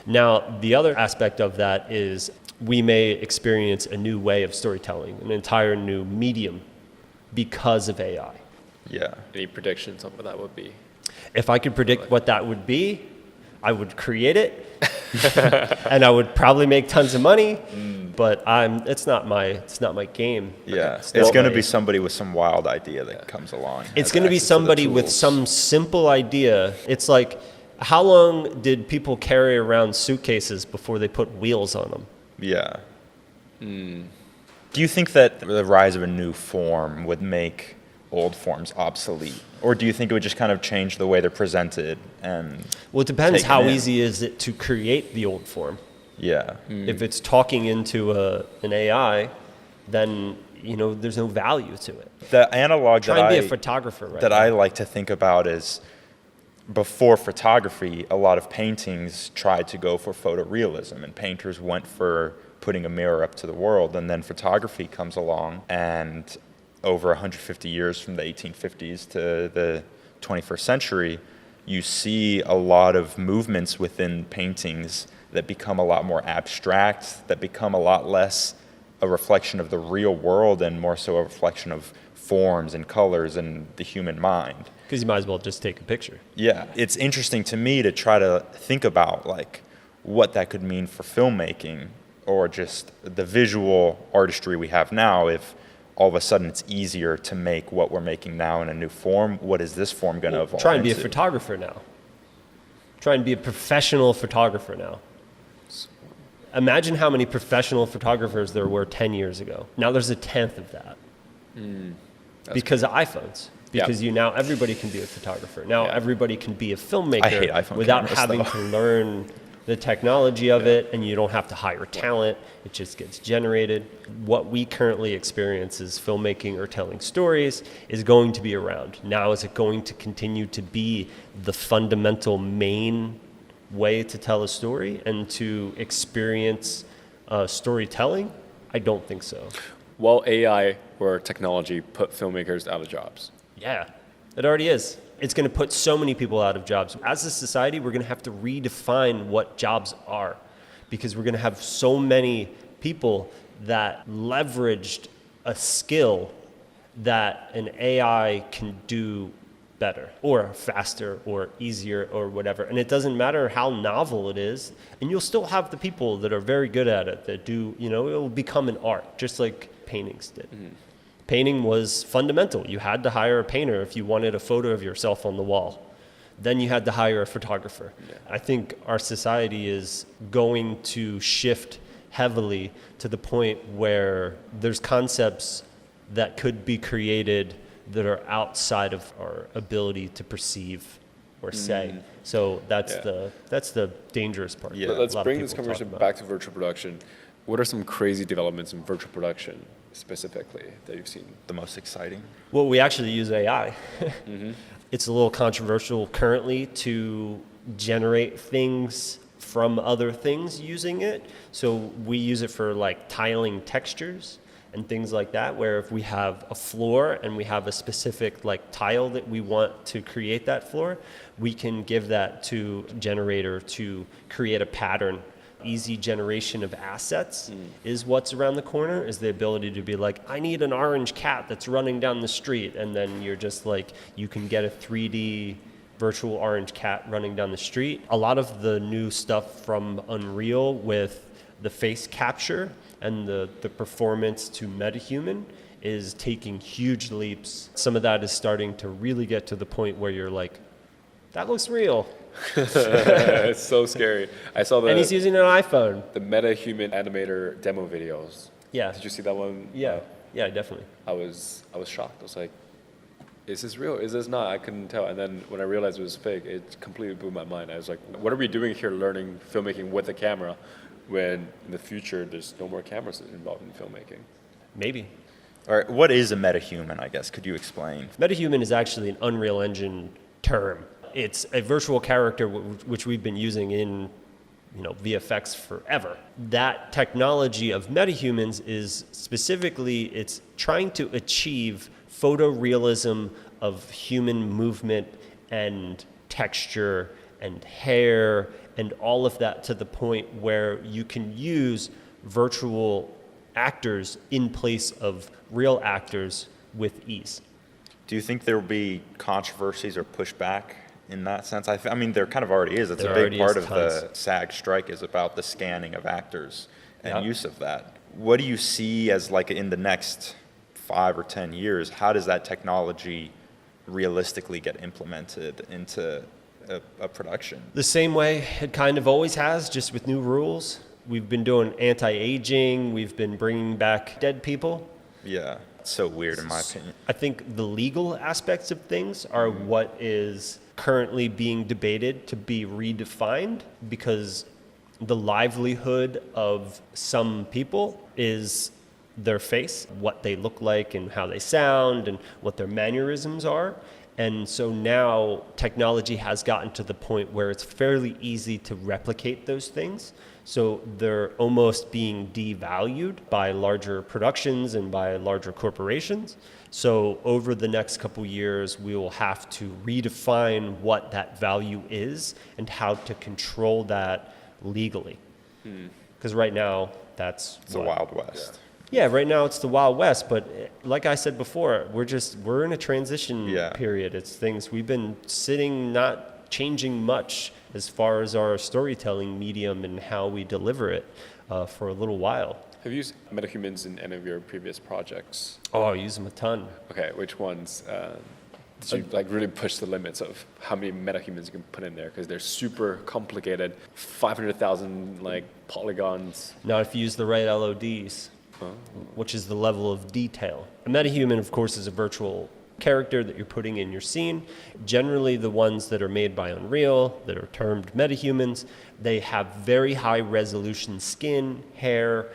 S2: Now, the other aspect of that is we may experience a new way of storytelling, an entire new medium because of AI.
S3: Yeah.
S1: Any predictions on what that would be?
S2: If I could predict what that would be, I would create it, and I would probably make tons of money. But it's not my game.
S3: Yeah,
S2: It's
S3: it's
S2: not
S3: going to
S2: my-
S3: be somebody with some wild idea that comes along.
S2: It's
S3: has
S2: going to be
S3: access the
S2: somebody with
S3: tools.
S2: some simple idea. It's like, how long did people carry around suitcases before they put wheels on them?
S3: Yeah. Do you think that the rise of a new form would make old forms obsolete? Or do you think it would just kind of change the way they're presented? And
S2: Well, it depends
S3: taken
S2: how
S3: in?
S2: easy is it to create the old form.
S3: Yeah.
S2: If it's talking into an AI, then there's no value to it.
S3: The analog
S2: Try and be a photographer, right?
S3: that I like to think about is before photography, a lot of paintings tried to go for photorealism, and painters went for putting a mirror up to the world. And then photography comes along, and over 150 years from the 1850s to the 21st century, you see a lot of movements within paintings that become a lot more abstract, that become a lot less a reflection of the real world and more so a reflection of forms and colors and the human mind.
S2: Because you might as well just take a picture.
S3: Yeah, it's interesting to me to try to think about like what that could mean for filmmaking or just the visual artistry we have now. If all of a sudden it's easier to make what we're making now in a new form, what is this form going to evolve
S2: Try and be a
S3: into?
S2: photographer now. Try and be a professional photographer now. Imagine how many professional photographers there were 10 years ago. Now there's a tenth of that. Because of iPhones. Because now everybody can be a photographer. Now everybody can be a filmmaker
S3: I hate iPhone
S2: without
S3: cameras,
S2: having
S3: though.
S2: to learn the technology of it, and you don't have to hire talent. It just gets generated. What we currently experience as filmmaking or telling stories is going to be around. Now, is it going to continue to be the fundamental main way to tell a story and to experience storytelling? I don't think so.
S1: Will AI or technology put filmmakers out of jobs?
S2: Yeah, it already is. It's going to put so many people out of jobs. As a society, we're going to have to redefine what jobs are, because we're going to have so many people that leveraged a skill that an AI can do better or faster or easier or whatever. And it doesn't matter how novel it is. And you'll still have the people that are very good at it that do, it will become an art, just like paintings did. Painting was fundamental. You had to hire a painter if you wanted a photo of yourself on the wall. Then you had to hire a photographer. Yeah. I think our society is going to shift heavily to the point where there's concepts that could be created that are outside of our ability to perceive or say. So that's the dangerous part.
S3: Yeah.
S1: Let's
S2: A lot of
S1: bring this
S2: people
S1: conversation
S2: talk about.
S1: back to virtual production. What are some crazy developments in virtual production specifically that you've seen?
S3: The most exciting?
S2: Well, we actually use AI. It's a little controversial currently to generate things from other things using it. So we use it for like tiling textures and things like that, where if we have a floor and we have a specific like tile that we want to create that floor, we can give that to a generator to create a pattern. Easy generation of assets is what's around the corner, is the ability to be like, I need an orange cat that's running down the street, and then you're just like, you can get a 3D virtual orange cat running down the street. A lot of the new stuff from Unreal with the face capture and the performance to MetaHuman is taking huge leaps. Some of that is starting to really get to the point where you're like, that looks real.
S1: It's so scary. I saw
S2: And he's using an iPhone.
S1: the MetaHuman animator demo videos.
S2: Yeah.
S1: Did you see that one?
S2: Yeah, definitely.
S1: I was shocked. I was like, is this real? Is this not? I couldn't tell. And then when I realized it was fake, it completely blew my mind. I was like, what are we doing here learning filmmaking with a camera when in the future there's no more cameras involved in filmmaking?
S2: Maybe.
S3: All right, what is a metahuman, I guess? Could you explain?
S2: MetaHuman is actually an Unreal Engine term. It's a virtual character which we've been using in VFX forever. That technology of MetaHumans is specifically, it's trying to achieve photorealism of human movement and texture and hair and all of that, to the point where you can use virtual actors in place of real actors with ease.
S3: Do you think there will be controversies or pushback in that sense? I mean, there kind of already is. It's a big part of the SAG strike is about the scanning of actors and use of that. What do you see as like in the next 5 or 10 years? How does that technology realistically get implemented into a production?
S2: The same way it kind of always has, just with new rules. We've been doing anti-aging. We've been bringing back dead people.
S3: Yeah, it's so weird in my opinion.
S2: I think the legal aspects of things are what is currently being debated to be redefined, because the livelihood of some people is their face, what they look like and how they sound and what their mannerisms are. And so now technology has gotten to the point where it's fairly easy to replicate those things. So they're almost being devalued by larger productions and by larger corporations. So over the next couple years, we will have to redefine what that value is and how to control that legally. Because right now, it's
S3: the Wild West.
S2: Yeah, right now it's the Wild West, but like I said before, we're in a transition period. It's things we've been sitting, not changing much as far as our storytelling medium and how we deliver it for a little while.
S1: Have you used MetaHumans in any of your previous projects?
S2: Oh, I use them a ton.
S1: Okay, which ones did you like really push the limits of how many MetaHumans you can put in there? Because they're super complicated, 500,000 like polygons.
S2: Now, if you use the right LODs, which is the level of detail. A MetaHuman, of course, is a virtual character that you're putting in your scene. Generally, the ones that are made by Unreal, that are termed MetaHumans, they have very high resolution skin, hair,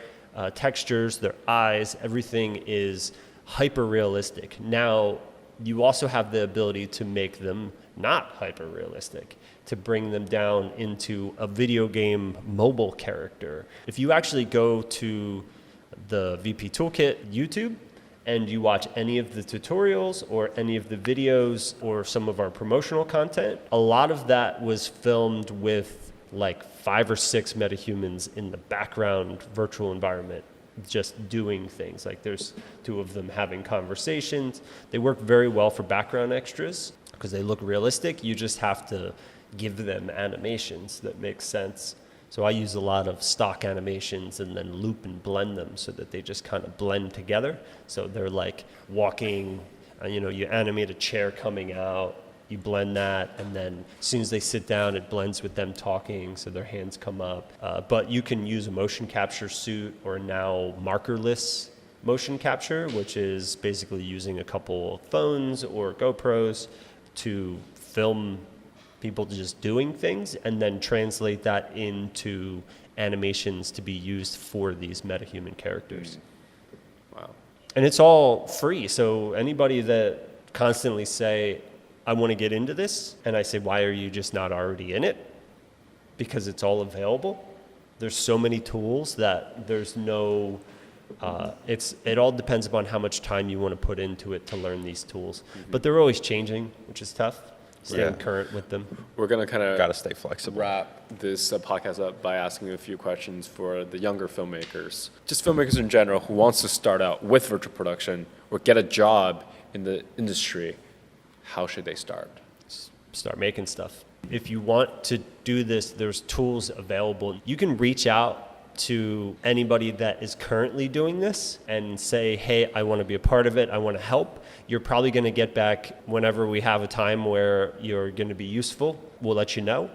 S2: textures, their eyes, everything is hyper realistic. Now, you also have the ability to make them not hyper realistic, to bring them down into a video game mobile character. If you actually go to the VP Toolkit YouTube and you watch any of the tutorials or any of the videos or some of our promotional content, a lot of that was filmed with like 5 or 6 MetaHumans in the background virtual environment, just doing things. Like there's 2 of them having conversations. They work very well for background extras because they look realistic. You just have to give them animations that make sense. So I use a lot of stock animations and then loop and blend them so that they just kind of blend together. So they're like walking, you animate a chair coming out, you blend that, and then as soon as they sit down, it blends with them talking, so their hands come up. But you can use a motion capture suit or now markerless motion capture, which is basically using a couple of phones or GoPros to film people just doing things and then translate that into animations to be used for these metahuman characters.
S1: Wow.
S2: And it's all free. So anybody that constantly say, I want to get into this, and I say, why are you just not already in it? Because it's all available. There's so many tools that there's no, it all depends upon how much time you want to put into it to learn these tools. But they're always changing, which is tough, staying current with them.
S1: We're going to kind of
S3: Got to stay flexible.
S1: wrap this podcast up by asking you a few questions for the younger filmmakers, just filmmakers in general who wants to start out with virtual production or get a job in the industry. How should they start?
S2: Start making stuff. If you want to do this, there's tools available. You can reach out to anybody that is currently doing this and say, hey, I want to be a part of it. I want to help. You're probably going to get back whenever we have a time where you're going to be useful. We'll let you know.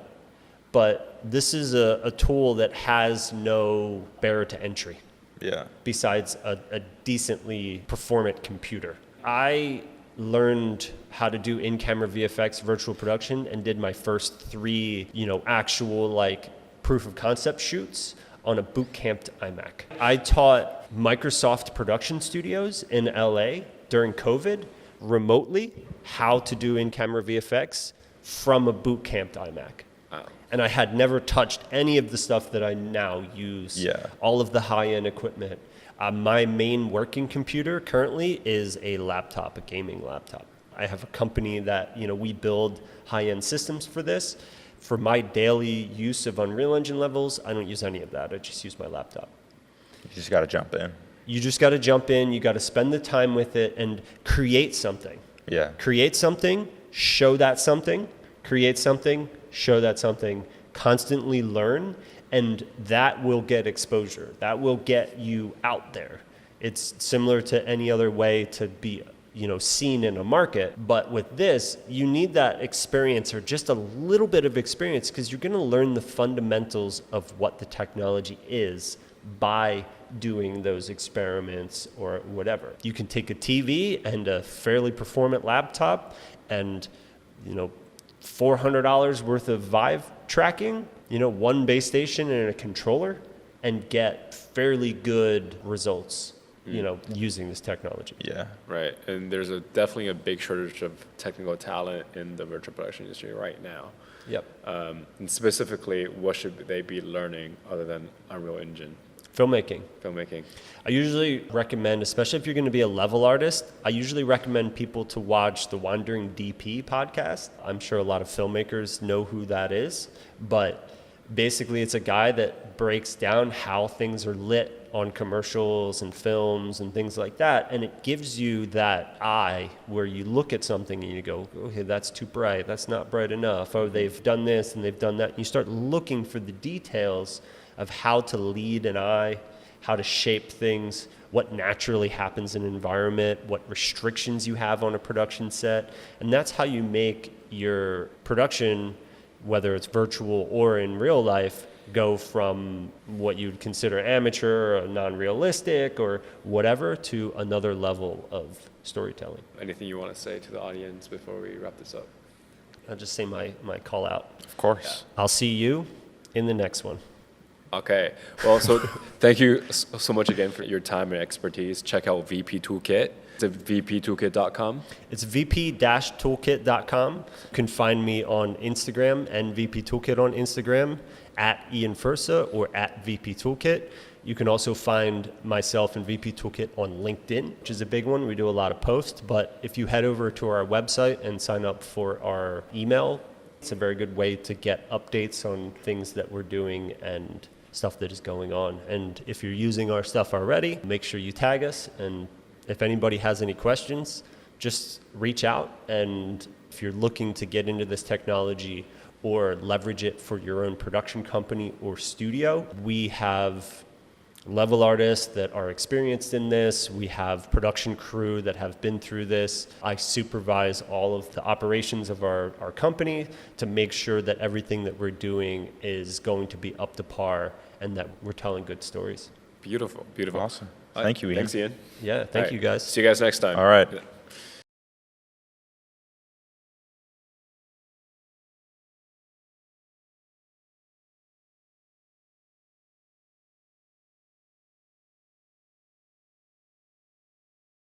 S2: But this is a tool that has no barrier to entry.
S3: Yeah.
S2: Besides a decently performant computer. I learned how to do in-camera VFX virtual production and did my first 3, actual like proof of concept shoots on a boot-camped iMac. I taught Microsoft production studios in LA during COVID remotely how to do in-camera VFX from a boot-camped iMac.
S1: Wow.
S2: And I had never touched any of the stuff that I now use.
S3: Yeah.
S2: All of the high-end equipment. My main working computer currently is a laptop, a gaming laptop. I have a company that, we build high-end systems for this. For my daily use of Unreal Engine levels, I don't use any of that. I just use my laptop.
S3: You just got to jump in.
S2: You just got to jump in. You got to spend the time with it and create something.
S3: Yeah.
S2: Create something, show that something, create something, show that something, constantly learn. And that will get exposure. That will get you out there. It's similar to any other way to be, seen in a market. But with this, you need that experience or just a little bit of experience because you're going to learn the fundamentals of what the technology is by doing those experiments or whatever. You can take a TV and a fairly performant laptop and, $400 worth of Vive tracking, one base station and a controller, and get fairly good results, using this technology.
S3: Yeah.
S1: Right, and there's definitely a big shortage of technical talent in the virtual production industry right now.
S2: Yep.
S1: And specifically, what should they be learning other than Unreal Engine?
S2: Filmmaking. I usually recommend, especially if you're going to be a level artist, I usually recommend people to watch the Wandering DP podcast. I'm sure a lot of filmmakers know who that is, but basically it's a guy that breaks down how things are lit on commercials and films and things like that, and it gives you that eye where you look at something and you go, okay, that's too bright, that's not bright enough, oh, they've done this and they've done that. And you start looking for the details of how to lead an eye, how to shape things, what naturally happens in an environment, what restrictions you have on a production set. And that's how you make your production, whether it's virtual or in real life, go from what you'd consider amateur or non-realistic or whatever to another level of storytelling.
S1: Anything you want to say to the audience before we wrap this up?
S2: I'll just say my call out.
S3: Of course.
S2: I'll see you in the next one.
S1: Okay. Well, so thank you so much again for your time and expertise. Check out VP Toolkit. It's at vptoolkit.com.
S2: It's vp-toolkit.com. You can find me on Instagram and VP Toolkit on Instagram at Ian Fursa or at VP Toolkit. You can also find myself and VP Toolkit on LinkedIn, which is a big one. We do a lot of posts, but if you head over to our website and sign up for our email, it's a very good way to get updates on things that we're doing and stuff that is going on. And if you're using our stuff already, make sure you tag us. And if anybody has any questions, just reach out. And if you're looking to get into this technology or leverage it for your own production company or studio, we have level artists that are experienced in this. We have production crew that have been through this. I supervise all of the operations of our company to make sure that everything that we're doing is going to be up to par and that we're telling good stories.
S1: Beautiful.
S3: Awesome. Thank you, Ian.
S1: Thanks, Ian.
S2: Yeah, thank you guys.
S1: See you guys next time.
S3: All right.